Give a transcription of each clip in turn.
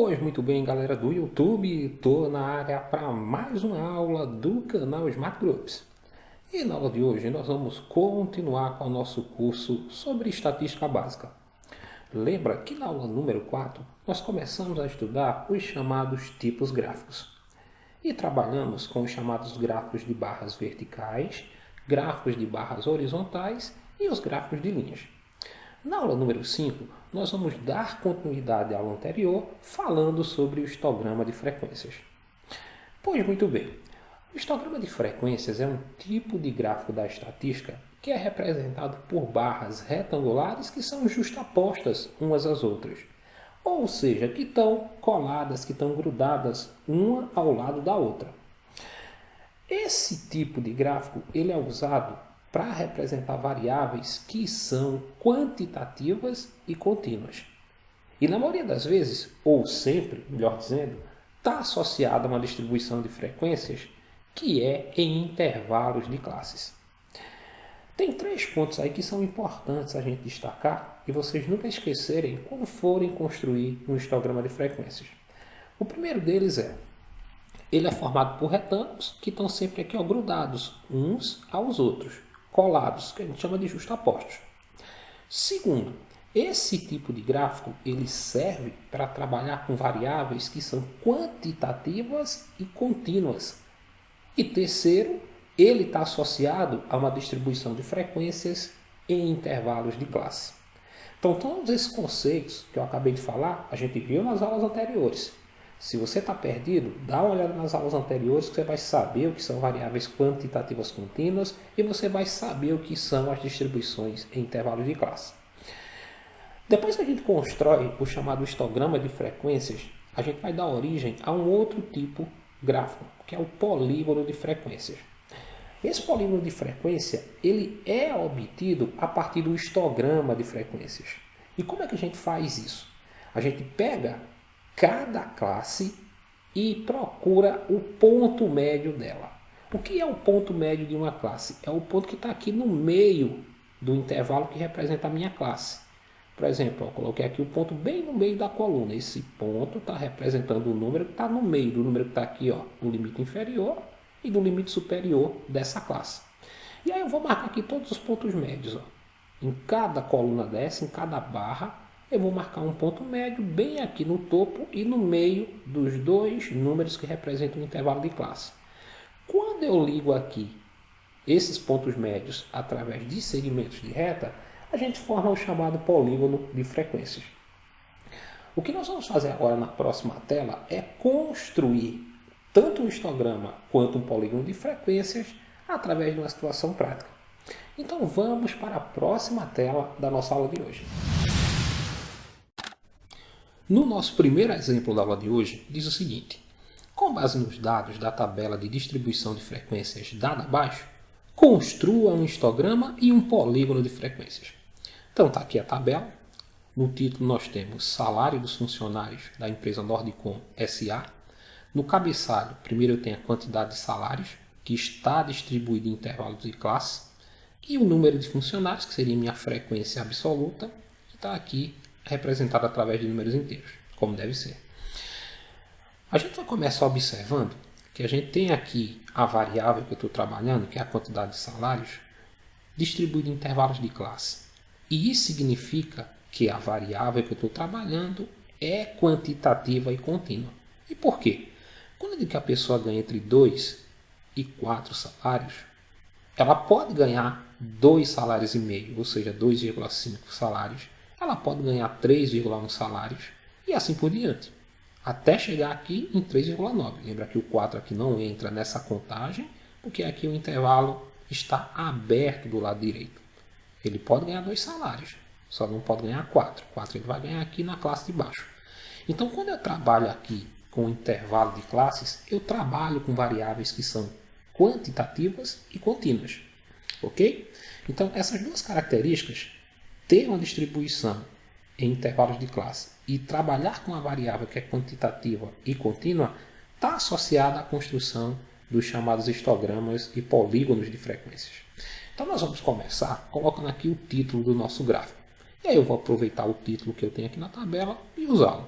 Pois muito bem, galera do YouTube, estou na área para mais uma aula do canal Smart Groups. E na aula de hoje nós vamos continuar com o nosso curso sobre estatística básica. Lembra que na aula número 4 nós começamos a estudar os chamados tipos gráficos. E trabalhamos com os chamados gráficos de barras verticais, gráficos de barras horizontais e os gráficos de linhas. Na aula número 5, nós vamos dar continuidade à aula anterior, falando sobre o histograma de frequências. Pois muito bem, o histograma de frequências é um tipo de gráfico da estatística que é representado por barras retangulares que são justapostas umas às outras. Ou seja, que estão coladas, que estão grudadas uma ao lado da outra. Esse tipo de gráfico ele é usado para representar variáveis que são quantitativas e contínuas. E na maioria das vezes, ou sempre, melhor dizendo, está associado a uma distribuição de frequências que é em intervalos de classes. Tem 3 pontos aí que são importantes a gente destacar e vocês nunca esquecerem quando forem construir um histograma de frequências. O primeiro deles ele é formado por retângulos que estão sempre aqui grudados uns aos outros, colados, que a gente chama de justapostos. Segundo, esse tipo de gráfico ele serve para trabalhar com variáveis que são quantitativas e contínuas. E terceiro, ele está associado a uma distribuição de frequências em intervalos de classe. Então, todos esses conceitos que eu acabei de falar, a gente viu nas aulas anteriores. Se você está perdido, dá uma olhada nas aulas anteriores que você vai saber o que são variáveis quantitativas contínuas e você vai saber o que são as distribuições em intervalos de classe. Depois que a gente constrói o chamado histograma de frequências, a gente vai dar origem a um outro tipo gráfico, que é o polígono de frequências. Esse polígono de frequência ele é obtido a partir do histograma de frequências. E como é que a gente faz isso? A gente pega cada classe e procura o ponto médio dela. O que é o ponto médio de uma classe? É o ponto que está aqui no meio do intervalo que representa a minha classe. Por exemplo, eu coloquei aqui o ponto bem no meio da coluna. Esse ponto está representando o número que está no meio do número que está aqui, no limite inferior e do limite superior dessa classe. E aí eu vou marcar aqui todos os pontos médios. Em cada coluna dessa, em cada barra, eu vou marcar um ponto médio bem aqui no topo e no meio dos dois números que representam o intervalo de classe. Quando eu ligo aqui esses pontos médios através de segmentos de reta, a gente forma o chamado polígono de frequências. O que nós vamos fazer agora na próxima tela é construir tanto um histograma quanto um polígono de frequências através de uma situação prática. Então vamos para a próxima tela da nossa aula de hoje. No nosso primeiro exemplo da aula de hoje, diz o seguinte: com base nos dados da tabela de distribuição de frequências dada abaixo, construa um histograma e um polígono de frequências. Então está aqui a tabela. No título nós temos salário dos funcionários da empresa Nordicom SA. No cabeçalho, primeiro eu tenho a quantidade de salários, que está distribuída em intervalos de classe, e o número de funcionários, que seria minha frequência absoluta, que está aqui representado através de números inteiros, como deve ser. A gente vai começar observando que a gente tem aqui a variável que eu estou trabalhando, que é a quantidade de salários, distribuída em intervalos de classe. E isso significa que a variável que eu estou trabalhando é quantitativa e contínua. E por quê? Quando eu digo que a pessoa ganha entre 2 e 4 salários, ela pode ganhar 2 salários e meio, ou seja, 2,5 salários. Ela pode ganhar 3,1 salários e assim por diante, até chegar aqui em 3,9. Lembra que o 4 aqui não entra nessa contagem, porque aqui o intervalo está aberto do lado direito. Ele pode ganhar 2 salários, só não pode ganhar 4. 4 ele vai ganhar aqui na classe de baixo. Então, quando eu trabalho aqui com intervalo de classes, eu trabalho com variáveis que são quantitativas e contínuas. Ok? Então, essas duas características, ter uma distribuição em intervalos de classe e trabalhar com a variável que é quantitativa e contínua, está associada à construção dos chamados histogramas e polígonos de frequências. Então nós vamos começar colocando aqui o título do nosso gráfico. E aí eu vou aproveitar o título que eu tenho aqui na tabela e usá-lo.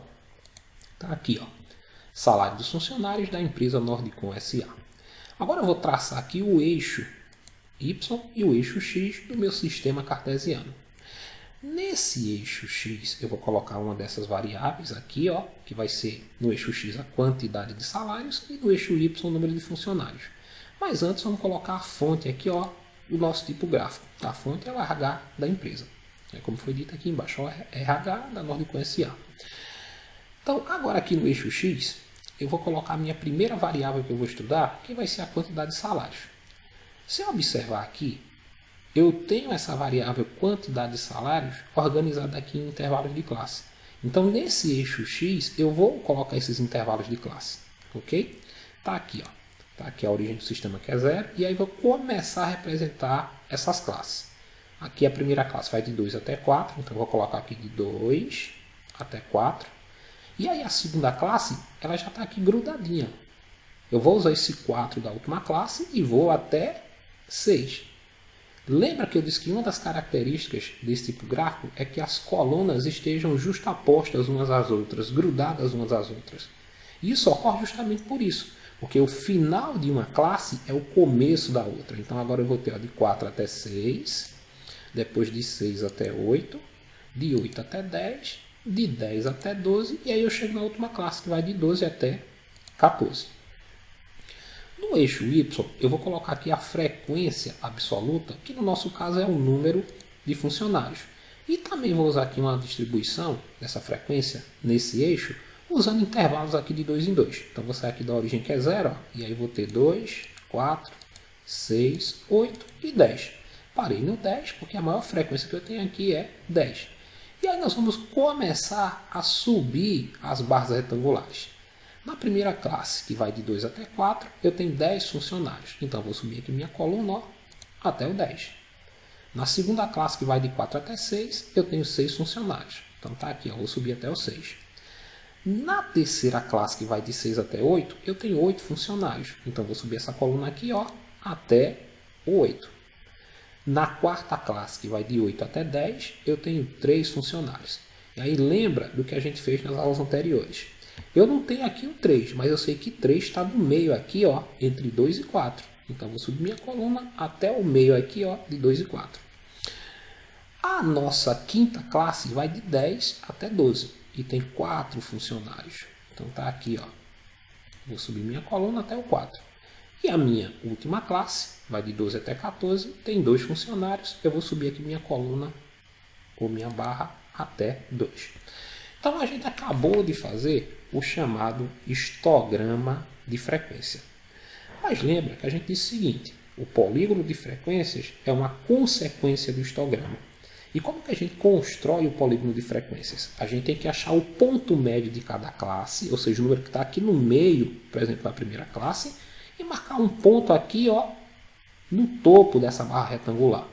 Tá aqui, ó, salário dos funcionários da empresa Nordicom SA. Agora eu vou traçar aqui o eixo Y e o eixo X do meu sistema cartesiano. Nesse eixo X eu vou colocar uma dessas variáveis aqui, ó, que vai ser no eixo X a quantidade de salários e no eixo Y o número de funcionários. Mas antes vamos colocar a fonte aqui, ó, do nosso tipo gráfico. A fonte é o RH da empresa. Como foi dito aqui embaixo, o RH da Nordicom SA. Então, agora aqui no eixo X, eu vou colocar a minha primeira variável que eu vou estudar, que vai ser a quantidade de salários. Se eu observar aqui, eu tenho essa variável quantidade de salários organizada aqui em intervalos de classe. Então, nesse eixo X, eu vou colocar esses intervalos de classe. Ok? Tá aqui, ó. Tá aqui a origem do sistema que é 0. E aí vou começar a representar essas classes. Aqui a primeira classe vai de 2 até 4. Então, eu vou colocar aqui de 2 até 4. E aí a segunda classe, ela já está aqui grudadinha. Eu vou usar esse 4 da última classe e vou até 6. Lembra que eu disse que uma das características desse tipo gráfico é que as colunas estejam justapostas umas às outras, grudadas umas às outras. E isso ocorre justamente por isso, porque o final de uma classe é o começo da outra. Então agora eu vou ter de 4 até 6, depois de 6 até 8, de 8 até 10, de 10 até 12, e aí eu chego na última classe, que vai de 12 até 14. No eixo Y, eu vou colocar aqui a frequência absoluta, que no nosso caso é o número de funcionários. E também vou usar aqui uma distribuição dessa frequência nesse eixo, usando intervalos aqui de 2 em 2. Então vou sair aqui da origem que é 0, ó, e aí vou ter 2, 4, 6, 8 e 10. Parei no 10, porque a maior frequência que eu tenho aqui é 10. E aí nós vamos começar a subir as barras retangulares. Na primeira classe, que vai de 2 até 4, eu tenho 10 funcionários. Então eu vou subir aqui minha coluna, ó, até o 10. Na segunda classe, que vai de 4 até 6, eu tenho 6 funcionários. Então tá aqui, ó, vou subir até o 6. Na terceira classe, que vai de 6 até 8, eu tenho 8 funcionários. Então vou subir essa coluna aqui, ó, até o 8. Na quarta classe, que vai de 8 até 10, eu tenho 3 funcionários. E aí lembra do que a gente fez nas aulas anteriores. Eu não tenho aqui o 3, mas eu sei que 3 está no meio aqui, ó, entre 2 e 4. Então vou subir minha coluna até o meio aqui, ó, de 2 e 4. A nossa quinta classe vai de 10 até 12 e tem 4 funcionários. Então tá aqui, ó. Vou subir minha coluna até o 4. E a minha última classe vai de 12 até 14, tem 2 funcionários. Eu vou subir aqui minha coluna ou minha barra até 2. Então a gente acabou de fazer o chamado histograma de frequência. Mas lembra que a gente disse o seguinte: o polígono de frequências é uma consequência do histograma. E como que a gente constrói o polígono de frequências? A gente tem que achar o ponto médio de cada classe, ou seja, o número que está aqui no meio, por exemplo, da primeira classe, e marcar um ponto aqui, ó, no topo dessa barra retangular.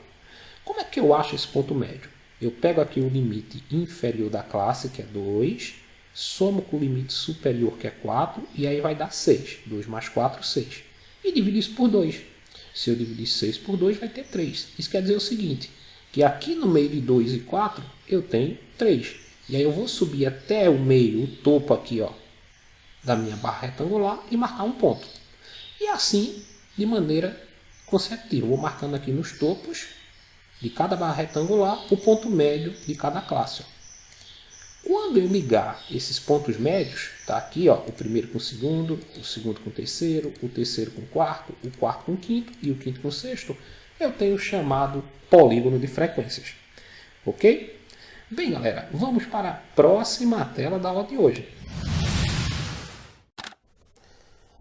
Como é que eu acho esse ponto médio? Eu pego aqui o limite inferior da classe, que é 2, somo com o limite superior, que é 4, e aí vai dar 6. 2 mais 4, 6. E divido isso por 2. Se eu dividir 6 por 2, vai ter 3. Isso quer dizer o seguinte, que aqui no meio de 2 e 4, eu tenho 3. E aí eu vou subir até o meio, o topo aqui, ó, da minha barra retangular e marcar um ponto. E assim, de maneira consecutiva, vou marcando aqui nos topos de cada barra retangular o ponto médio de cada classe. Ó. Quando eu ligar esses pontos médios, tá aqui, ó, o primeiro com o segundo com o terceiro com o quarto com o quinto e o quinto com o sexto, eu tenho o chamado polígono de frequências. Ok? Bem, galera, vamos para a próxima tela da aula de hoje.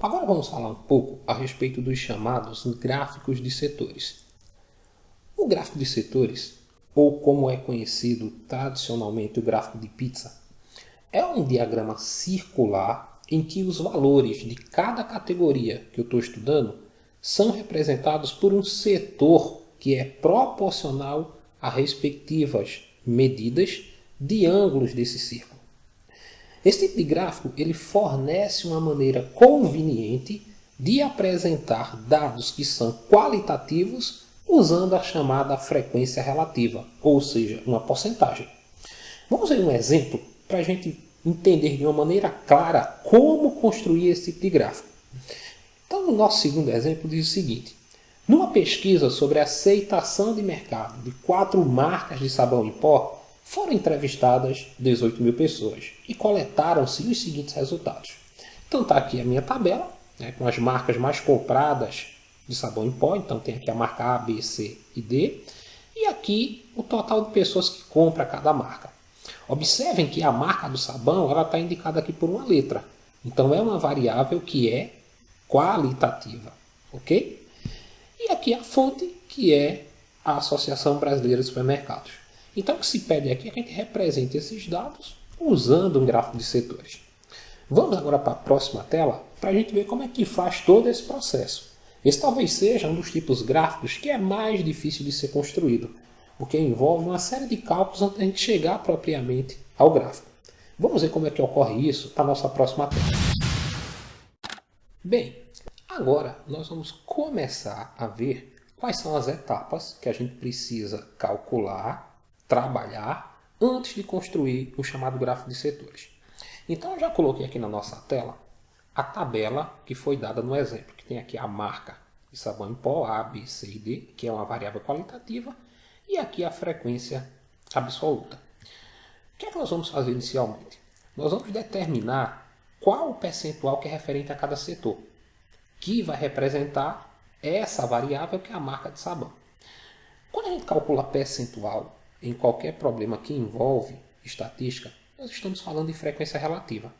Agora vamos falar um pouco a respeito dos chamados gráficos de setores. O gráfico de setores, ou como é conhecido tradicionalmente o gráfico de pizza, é um diagrama circular em que os valores de cada categoria que eu estou estudando são representados por um setor que é proporcional a respectivas medidas de ângulos desse círculo. Esse tipo de gráfico ele fornece uma maneira conveniente de apresentar dados que são qualitativos usando a chamada frequência relativa, ou seja, uma porcentagem. Vamos ver um exemplo para a gente entender de uma maneira clara como construir esse tipo de gráfico. Então, no nosso segundo exemplo, diz o seguinte. Numa pesquisa sobre a aceitação de mercado de 4 marcas de sabão em pó, foram entrevistadas 18 mil pessoas e coletaram-se os seguintes resultados. Então está aqui a minha tabela, né, com as marcas mais compradas de sabão em pó. Então tem aqui a marca A, B, C e D. E aqui o total de pessoas que compra cada marca. Observem que a marca do sabão está indicada aqui por uma letra. Então é uma variável que é qualitativa. Ok? E aqui a fonte, que é a Associação Brasileira de Supermercados. Então o que se pede aqui é que a gente represente esses dados usando um gráfico de setores. Vamos agora para a próxima tela para a gente ver como é que faz todo esse processo. Esse talvez seja um dos tipos gráficos que é mais difícil de ser construído, porque envolve uma série de cálculos antes de a gente chegar propriamente ao gráfico. Vamos ver como é que ocorre isso na nossa próxima tela. Bem, agora nós vamos começar a ver quais são as etapas que a gente precisa calcular, trabalhar, antes de construir o chamado gráfico de setores. Então eu já coloquei aqui na nossa tela a tabela que foi dada no exemplo, que tem aqui a marca de sabão em pó A, B, C e D, que é uma variável qualitativa, e aqui a frequência absoluta. O que é que nós vamos fazer inicialmente? Nós vamos determinar qual o percentual que é referente a cada setor, que vai representar essa variável que é a marca de sabão. Quando a gente calcula percentual em qualquer problema que envolve estatística, nós estamos falando de frequência relativa.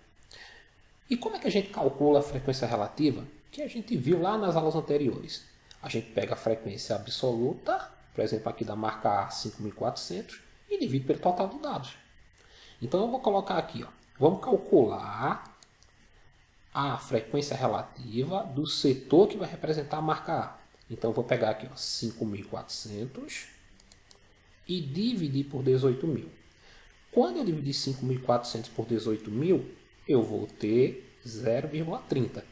E como é que a gente calcula a frequência relativa? Que a gente viu lá nas aulas anteriores. A gente pega a frequência absoluta, por exemplo aqui da marca A, 5.400, e divide pelo total de dados. Então eu vou colocar aqui, ó, vamos calcular a frequência relativa do setor que vai representar a marca A. Então eu vou pegar aqui, ó, 5.400 e dividir por 18.000. Quando eu dividir 5.400 por 18.000, eu vou ter 0,30.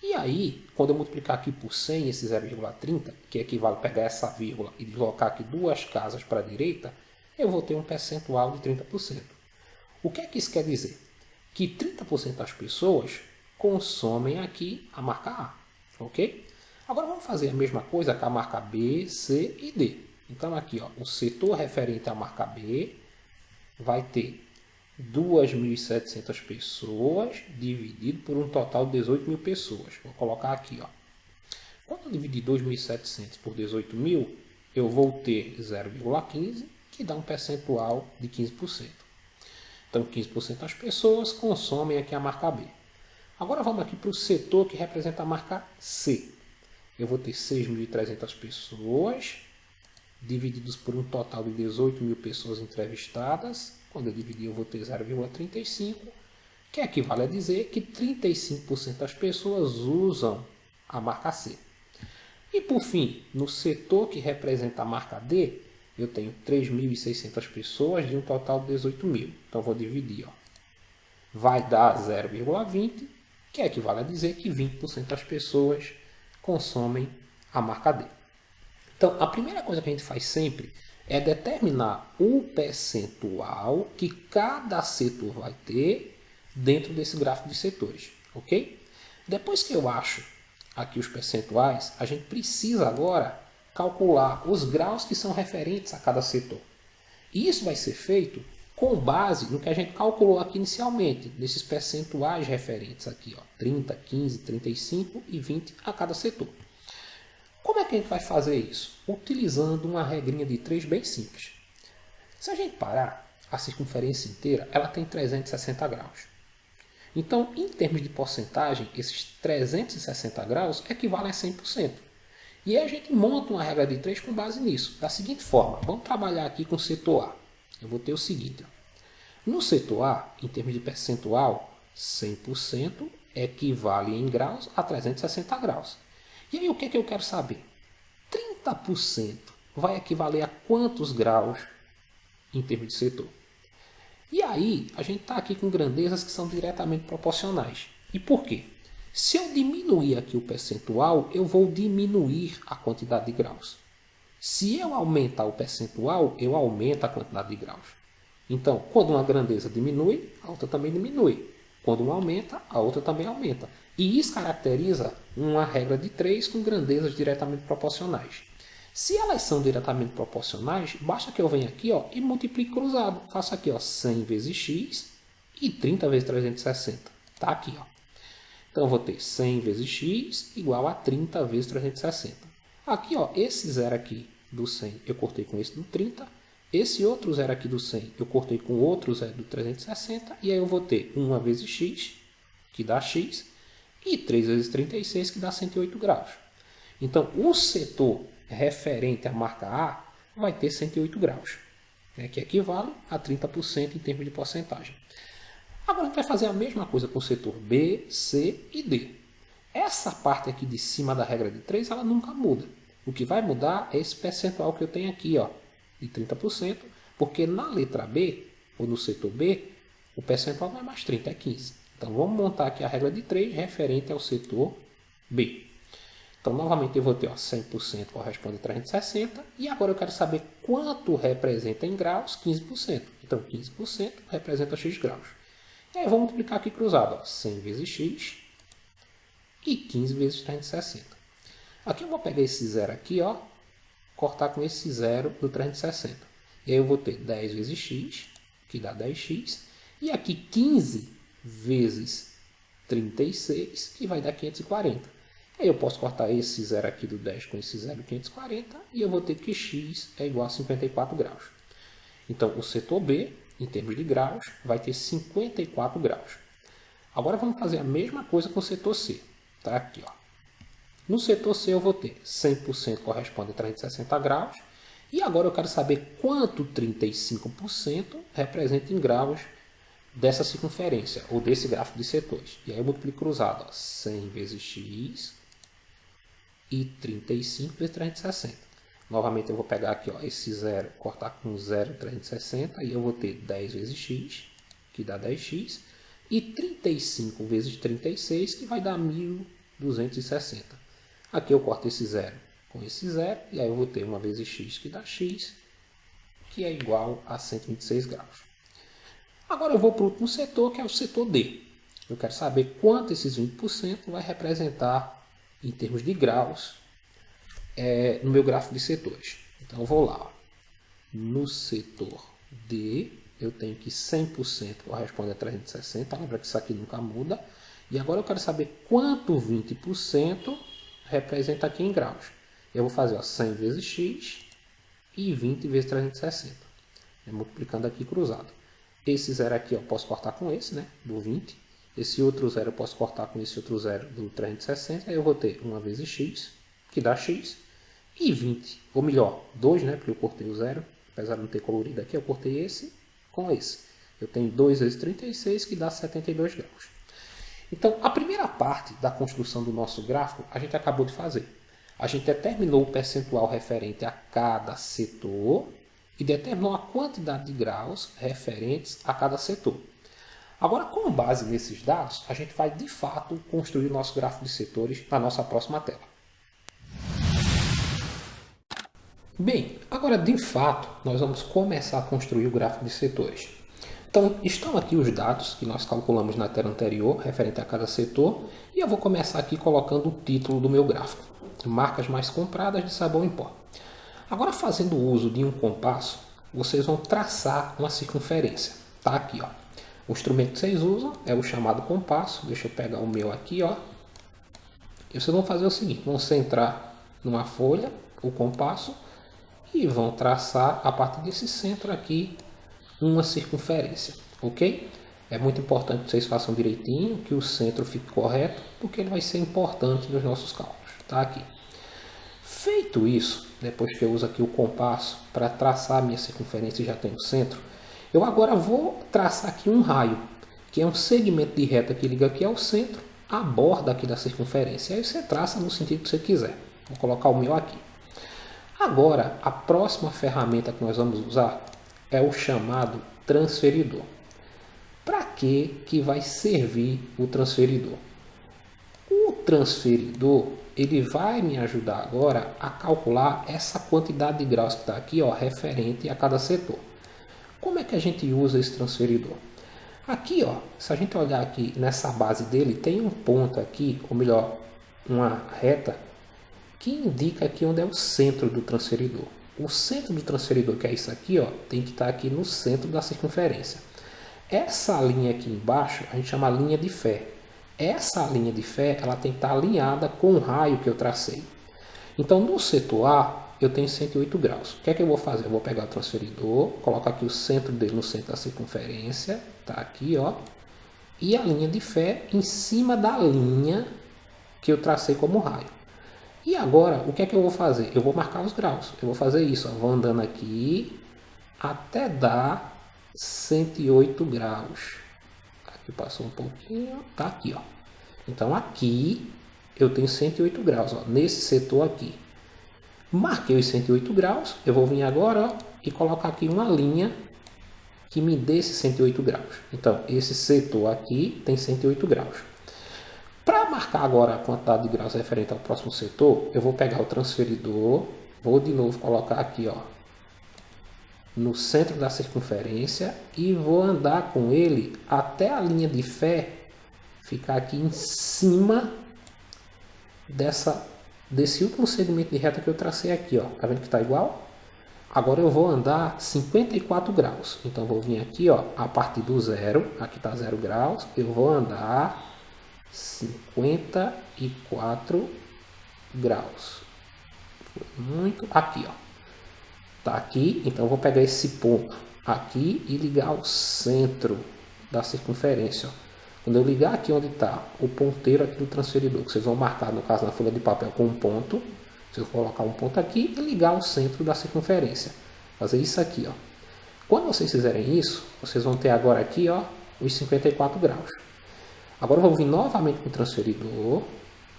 E aí, quando eu multiplicar aqui por 100, esse 0,30, que equivale a pegar essa vírgula e deslocar aqui 2 casas para a direita, eu vou ter um percentual de 30%. O que é que isso quer dizer? Que 30% das pessoas consomem aqui a marca A. Ok? Agora vamos fazer a mesma coisa com a marca B, C e D. Então aqui, ó, o setor referente à marca B vai ter 2.700 pessoas dividido por um total de 18 mil pessoas. Vou colocar aqui, ó. Quando eu dividir 2.700 por 18.000, eu vou ter 0,15, que dá um percentual de 15%. Então, 15% das pessoas consomem aqui a marca B. Agora vamos aqui para o setor que representa a marca C. Eu vou ter 6.300 pessoas divididos por um total de 18 mil pessoas entrevistadas. Quando eu dividir, eu vou ter 0,35, que equivale a dizer que 35% das pessoas usam a marca C. E por fim, no setor que representa a marca D, eu tenho 3.600 pessoas de um total de 18 mil. Então vou dividir, ó. Vai dar 0,20, que equivale a dizer que 20% das pessoas consomem a marca D. Então, a primeira coisa que a gente faz sempre é determinar o percentual que cada setor vai ter dentro desse gráfico de setores, ok? Depois que eu acho aqui os percentuais, a gente precisa agora calcular os graus que são referentes a cada setor. E isso vai ser feito com base no que a gente calculou aqui inicialmente, nesses percentuais referentes aqui, ó, 30, 15, 35 e 20 a cada setor. Como é que a gente vai fazer isso? Utilizando uma regrinha de 3 bem simples. Se a gente parar, a circunferência inteira ela tem 360 graus. Então, em termos de porcentagem, esses 360 graus equivalem a 100%. E aí a gente monta uma regra de 3 com base nisso. Da seguinte forma, vamos trabalhar aqui com o setor A. Eu vou ter o seguinte. No setor A, em termos de percentual, 100% equivale em graus a 360 graus. E aí o que é que eu quero saber? 30% vai equivaler a quantos graus em termos de setor? E aí a gente está aqui com grandezas que são diretamente proporcionais. E por quê? Se eu diminuir aqui o percentual, eu vou diminuir a quantidade de graus. Se eu aumentar o percentual, eu aumento a quantidade de graus. Então, quando uma grandeza diminui, a outra também diminui. Quando uma aumenta, a outra também aumenta. E isso caracteriza uma regra de 3 com grandezas diretamente proporcionais. Se elas são diretamente proporcionais, basta que eu venha aqui e multiplique cruzado. Faço aqui 100 vezes x e 30 vezes 360. Está aqui. Então eu vou ter 100 vezes x igual a 30 vezes 360. Aqui, esse zero aqui do 100 eu cortei com esse do 30. Esse outro zero aqui do 100 eu cortei com outro zero do 360. E aí eu vou ter 1 vezes x, que dá x, e 3 vezes 36, que dá 108 graus. Então, o setor referente à marca A vai ter 108 graus, que equivale a 30% em termos de porcentagem. Agora, a gente vai fazer a mesma coisa com o setor B, C e D. Essa parte aqui de cima da regra de 3, ela nunca muda. O que vai mudar é esse percentual que eu tenho aqui, de 30%, porque na letra B, ou no setor B, o percentual não é mais 30, é 15. Então, vamos montar aqui a regra de 3 referente ao setor B. Então, novamente, eu vou ter 100% corresponde a 360. E agora eu quero saber quanto representa em graus 15%. Então, 15% representa x graus. E aí eu vou multiplicar aqui cruzado. 100 vezes x e 15 vezes 360. Aqui eu vou pegar esse zero aqui, cortar com esse zero do 360. E aí eu vou ter 10 vezes x, que dá 10x. E aqui 15 vezes 36, que vai dar 540. Aí eu posso cortar esse zero aqui do 10 com esse zero 540. E eu vou ter que x é igual a 54 graus. Então, o setor B, em termos de graus, vai ter 54 graus. Agora vamos fazer a mesma coisa com o setor C. Tá aqui, No setor C eu vou ter 100% corresponde a 360 graus. E agora eu quero saber quanto 35% representa em graus dessa circunferência, ou desse gráfico de setores. E aí eu multiplico cruzado. 100 vezes x e 35 vezes 360. Novamente eu vou pegar aqui esse zero, cortar com 0, 360. E eu vou ter 10 vezes x, que dá 10x. E 35 vezes 36, que vai dar 1260. Aqui eu corto esse zero com esse zero, e aí eu vou ter 1 vezes x, que dá x, que é igual a 126 graus. Agora eu vou para o último setor, que é o setor D. Eu quero saber quanto esses 20% vai representar em termos de graus no meu gráfico de setores. Então eu vou lá. No setor D, eu tenho que 100% corresponde a 360. Lembra que isso aqui nunca muda. E agora eu quero saber quanto 20% representa aqui em graus. Eu vou fazer 100 vezes x e 20 vezes 360. Multiplicando aqui cruzado. Esse zero aqui eu posso cortar com esse, do 20. Esse outro zero eu posso cortar com esse outro zero do 360. Aí eu vou ter 1 vezes x, que dá x, e 20. Ou melhor, 2, porque eu cortei o zero. Apesar de não ter colorido aqui, eu cortei esse com esse. Eu tenho 2 vezes 36, que dá 72 graus. Então, a primeira parte da construção do nosso gráfico, a gente acabou de fazer. A gente determinou o percentual referente a cada setor e determinou a quantidade de graus referentes a cada setor. Agora, com base nesses dados, a gente vai, de fato, construir o nosso gráfico de setores na nossa próxima tela. Bem, agora, de fato, nós vamos começar a construir o gráfico de setores. Então, estão aqui os dados que nós calculamos na tela anterior, referente a cada setor, e eu vou começar aqui colocando o título do meu gráfico. Marcas mais compradas de sabão em pó. Agora, fazendo uso de um compasso, vocês vão traçar uma circunferência. Tá aqui, O instrumento que vocês usam é o chamado compasso. Deixa eu pegar o meu aqui, E vocês vão fazer o seguinte, vão centrar numa folha o compasso e vão traçar a partir desse centro aqui uma circunferência, ok? É muito importante que vocês façam direitinho, que o centro fique correto, porque ele vai ser importante nos nossos cálculos. Tá aqui. Feito isso, depois que eu uso aqui o compasso para traçar a minha circunferência e já tenho o centro, eu agora vou traçar aqui um raio, que é um segmento de reta que liga aqui ao centro, a borda aqui da circunferência. Aí você traça no sentido que você quiser. Vou colocar o meu aqui. Agora, a próxima ferramenta que nós vamos usar é o chamado transferidor. Para que vai servir o transferidor? O transferidor ele vai me ajudar agora a calcular essa quantidade de graus que está aqui, referente a cada setor. como é que a gente usa esse transferidor? Aqui, ó, se a gente olhar aqui nessa base dele, tem um ponto aqui, ou melhor, uma reta, que indica aqui onde é o centro do transferidor. O centro do transferidor, que é isso aqui, ó, tem que estar aqui no centro da circunferência. Essa linha aqui embaixo, a gente chama linha de fé. Essa linha de fé, ela tem que estar alinhada com o raio que eu tracei. Então, no setor A, eu tenho 108 graus. O que é que eu vou fazer? Eu vou pegar o transferidor, colocar aqui o centro dele no centro da circunferência, tá aqui, ó, e a linha de fé em cima da linha que eu tracei como raio. E agora, o que é que eu vou fazer? Eu vou marcar os graus. Eu vou fazer isso, ó, vou andando aqui até dar 108 graus. Aqui passou um pouquinho, tá aqui, ó. Então aqui eu tenho 108 graus, ó, nesse setor aqui. Marquei os 108 graus, eu vou vir agora, ó, e colocar aqui uma linha que me dê esses 108 graus. Então, esse setor aqui tem 108 graus. Para marcar agora a quantidade de graus referente ao próximo setor, eu vou pegar o transferidor, vou de novo colocar aqui, ó, no centro da circunferência e vou andar com ele até a linha de fé ficar aqui em cima desse último segmento de reta que eu tracei aqui, ó. Tá vendo que está igual? Agora eu vou andar 54 graus. Então eu vou vir aqui, ó, a partir do zero, aqui está 0 graus, eu vou andar 54 graus. Muito aqui, ó. Tá aqui, então eu vou pegar esse ponto aqui e ligar ao centro da circunferência, ó. Quando eu ligar aqui onde está o ponteiro aqui do transferidor, que vocês vão marcar, no caso, na folha de papel com um ponto, vocês vão colocar um ponto aqui e ligar ao centro da circunferência. Fazer isso aqui, ó. Quando vocês fizerem isso, vocês vão ter agora aqui, ó, os 54 graus. Agora eu vou vir novamente com o transferidor,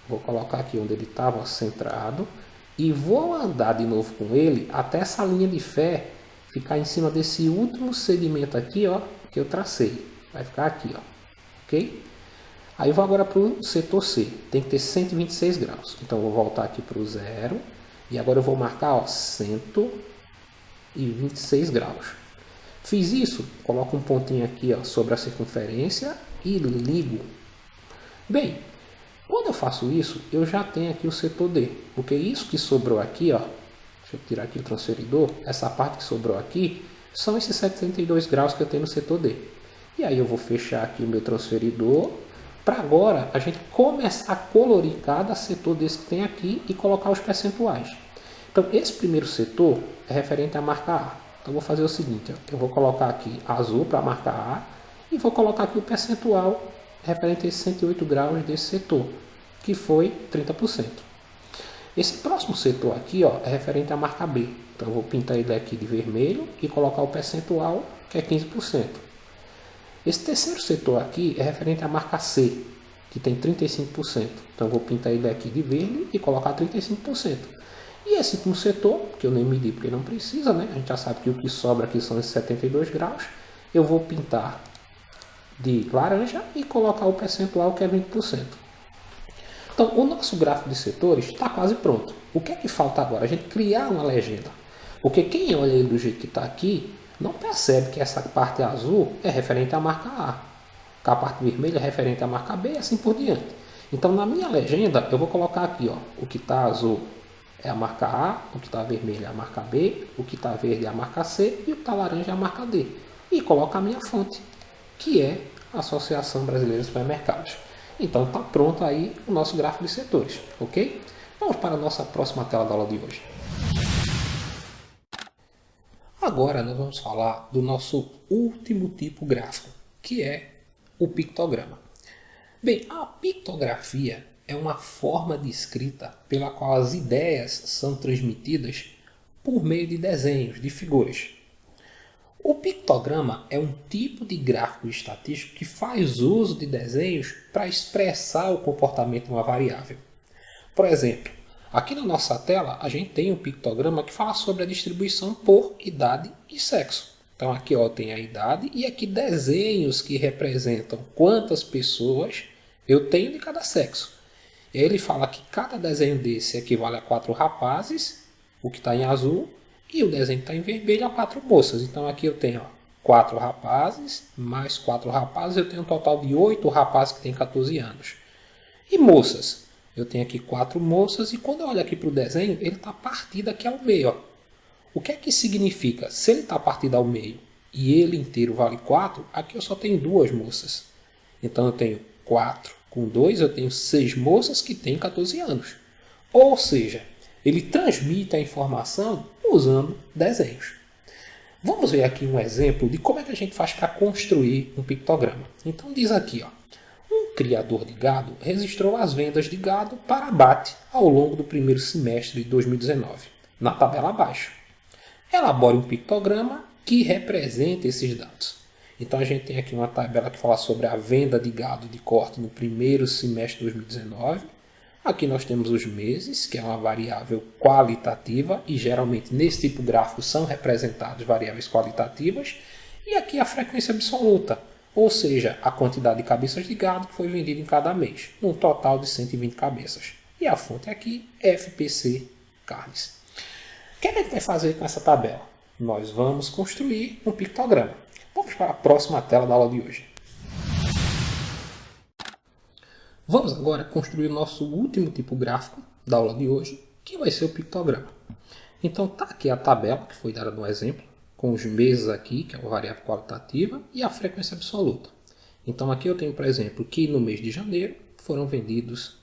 vou colocar aqui onde ele estava centrado e vou andar de novo com ele até essa linha de fé ficar em cima desse último segmento aqui, ó, que eu tracei. Vai ficar aqui, ó. Ok? Aí eu vou agora para o setor C. Tem que ter 126 graus. Então eu vou voltar aqui para o zero. E agora eu vou marcar, ó, 126 graus. Fiz isso, coloco um pontinho aqui, ó, sobre a circunferência e ligo. Bem, quando eu faço isso, eu já tenho aqui o setor D. Porque isso que sobrou aqui, ó, deixa eu tirar aqui o transferidor, essa parte que sobrou aqui, são esses 72 graus que eu tenho no setor D. E aí eu vou fechar aqui o meu transferidor, para agora a gente começar a colorir cada setor desse que tem aqui e colocar os percentuais. Então esse primeiro setor é referente à marca A. Então eu vou fazer o seguinte, ó, eu vou colocar aqui azul para a marca A e vou colocar aqui o percentual referente a esses 108 graus desse setor, que foi 30%. Esse próximo setor aqui, ó, é referente à marca B. Então eu vou pintar ele aqui de vermelho e colocar o percentual, que é 15%. Esse terceiro setor aqui é referente à marca C, que tem 35%. Então eu vou pintar ele aqui de verde e colocar 35%. E esse último setor, que eu nem medi porque não precisa, né? A gente já sabe que o que sobra aqui são esses 72 graus. Eu vou pintar de laranja e colocar o percentual, que é 20%. Então o nosso gráfico de setores está quase pronto. O que é que falta agora? A gente criar uma legenda. Porque quem olha ele do jeito que está aqui, não percebe que essa parte azul é referente à marca A, que a parte vermelha é referente à marca B e assim por diante. Então, na minha legenda, eu vou colocar aqui, ó, o que está azul é a marca A, o que está vermelho é a marca B, o que está verde é a marca C e o que está laranja é a marca D. E coloco a minha fonte, que é a Associação Brasileira de Supermercados. Então, está pronto aí o nosso gráfico de setores, ok? Vamos para a nossa próxima tela da aula de hoje. Agora nós vamos falar do nosso último tipo gráfico, que é o pictograma. Bem, a pictografia é uma forma de escrita pela qual as ideias são transmitidas por meio de desenhos, de figuras. O pictograma é um tipo de gráfico estatístico que faz uso de desenhos para expressar o comportamento de uma variável. Por exemplo, aqui na nossa tela a gente tem um pictograma que fala sobre a distribuição por idade e sexo. Então aqui, ó, tem a idade e aqui desenhos que representam quantas pessoas eu tenho de cada sexo. Ele fala que cada desenho desse equivale a 4 rapazes, o que está em azul, e o desenho que está em vermelho a 4 moças. Então aqui eu tenho, ó, 4 rapazes, mais 4 rapazes, eu tenho um total de 8 rapazes que têm 14 anos. E moças? Eu tenho aqui 4 moças e quando eu olho aqui para o desenho, ele está partido aqui ao meio. Ó. O que é que significa? Se ele está partido ao meio e ele inteiro vale 4, aqui eu só tenho 2 moças. Então eu tenho 4 com 2, eu tenho 6 moças que têm 14 anos. Ou seja, ele transmite a informação usando desenhos. Vamos ver aqui um exemplo de como é que a gente faz para construir um pictograma. Então diz aqui, ó, um criador de gado registrou as vendas de gado para abate ao longo do primeiro semestre de 2019, na tabela abaixo. Elabore um pictograma que represente esses dados. Então a gente tem aqui uma tabela que fala sobre a venda de gado de corte no primeiro semestre de 2019. Aqui nós temos os meses, que é uma variável qualitativa, e geralmente nesse tipo gráfico são representadas variáveis qualitativas. E aqui a frequência absoluta, ou seja, a quantidade de cabeças de gado que foi vendida em cada mês, num total de 120 cabeças. E a fonte aqui, FPC Carnes. O que a gente vai fazer com essa tabela? Nós vamos construir um pictograma. Vamos para a próxima tela da aula de hoje. Vamos agora construir o nosso último tipo gráfico da aula de hoje, que vai ser o pictograma. Então está aqui a tabela, que foi dada no exemplo, com os meses aqui, que é uma variável qualitativa, e a frequência absoluta. Então aqui eu tenho, por exemplo, que no mês de janeiro foram vendidos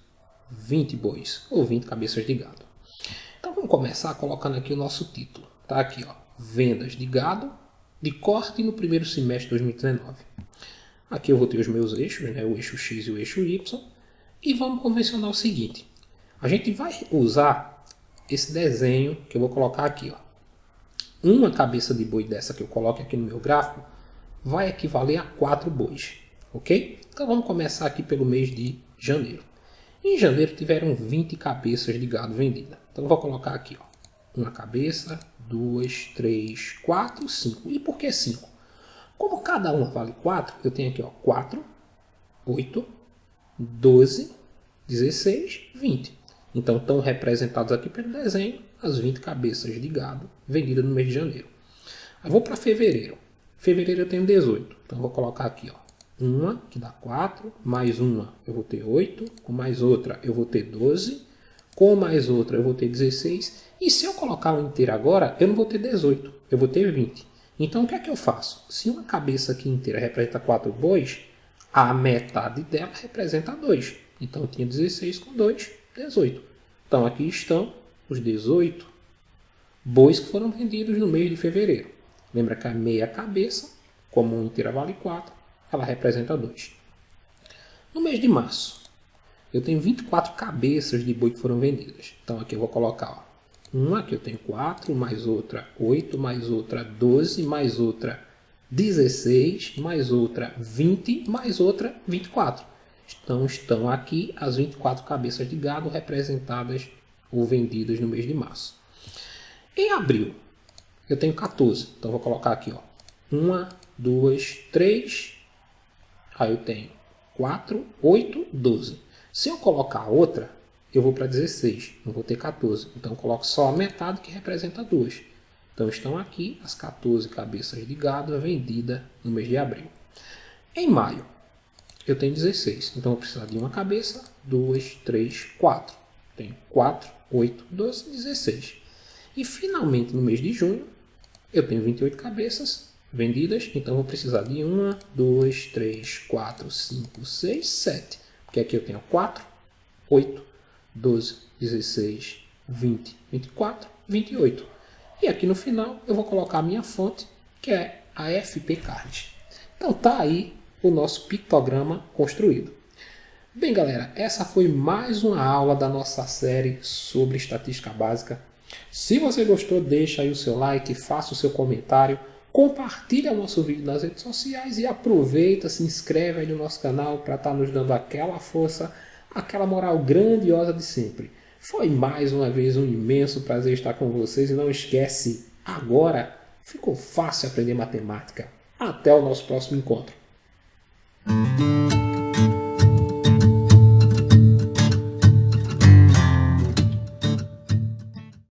20 bois, ou 20 cabeças de gado. Então vamos começar colocando aqui o nosso título. Está aqui, ó, vendas de gado de corte no primeiro semestre de 2019. Aqui eu vou ter os meus eixos, né, o eixo X e o eixo Y. E vamos convencionar o seguinte. A gente vai usar esse desenho que eu vou colocar aqui. Ó. Uma cabeça de boi dessa que eu coloco aqui no meu gráfico vai equivaler a 4 bois. Ok? Então vamos começar aqui pelo mês de janeiro. Em janeiro tiveram 20 cabeças de gado vendida. Então eu vou colocar aqui. Ó, uma cabeça, 2, 3, 4, 5. E por que 5? Como cada uma vale 4, eu tenho aqui ó, 4, 8, 12, 16, 20. Então estão representados aqui pelo desenho as 20 cabeças de gado vendidas no mês de janeiro. Aí vou para fevereiro. Fevereiro eu tenho 18. Então vou colocar aqui, ó, uma que dá 4, mais uma eu vou ter 8, com mais outra eu vou ter 12, com mais outra eu vou ter 16. E se eu colocar uma inteira agora, eu não vou ter 18, eu vou ter 20. Então o que é que eu faço? Se uma cabeça aqui inteira representa 4 bois, a metade dela representa 2. Então eu tinha 16 com 2, 18. Então aqui estão os 18 bois que foram vendidos no mês de fevereiro. Lembra que a meia cabeça, como uma inteira vale 4, ela representa 2. No mês de março, eu tenho 24 cabeças de boi que foram vendidas. Então aqui eu vou colocar, ó, uma que eu tenho 4, mais outra 8, mais outra 12, mais outra 16, mais outra 20, mais outra 24. Então estão aqui as 24 cabeças de gado representadas ou vendidas no mês de março. Em abril, eu tenho 14. Então vou colocar aqui, ó, 1, 2, 3. Aí eu tenho 4, 8, 12. Se eu colocar outra, eu vou para 16. Não vou ter 14. Então eu coloco só a metade que representa 2. Então estão aqui as 14 cabeças de gado vendidas no mês de abril. Em maio, eu tenho 16. Então eu vou precisar de uma cabeça, 2, 3, 4. Tenho 4, 8, 12, 16. E finalmente no mês de junho, eu tenho 28 cabeças vendidas. Então eu vou precisar de 1, 2, 3, 4, 5, 6, 7. Porque aqui eu tenho 4, 8, 12, 16, 20, 24, 28. E aqui no final eu vou colocar a minha fonte, que é a FP Carnes. Então tá aí o nosso pictograma construído. Bem galera, essa foi mais uma aula da nossa série sobre estatística básica. Se você gostou, deixa aí o seu like, faça o seu comentário, compartilha o nosso vídeo nas redes sociais e aproveita, se inscreve aí no nosso canal para estar nos dando aquela força, aquela moral grandiosa de sempre. Foi mais uma vez um imenso prazer estar com vocês e não esquece, agora ficou fácil aprender matemática. Até o nosso próximo encontro.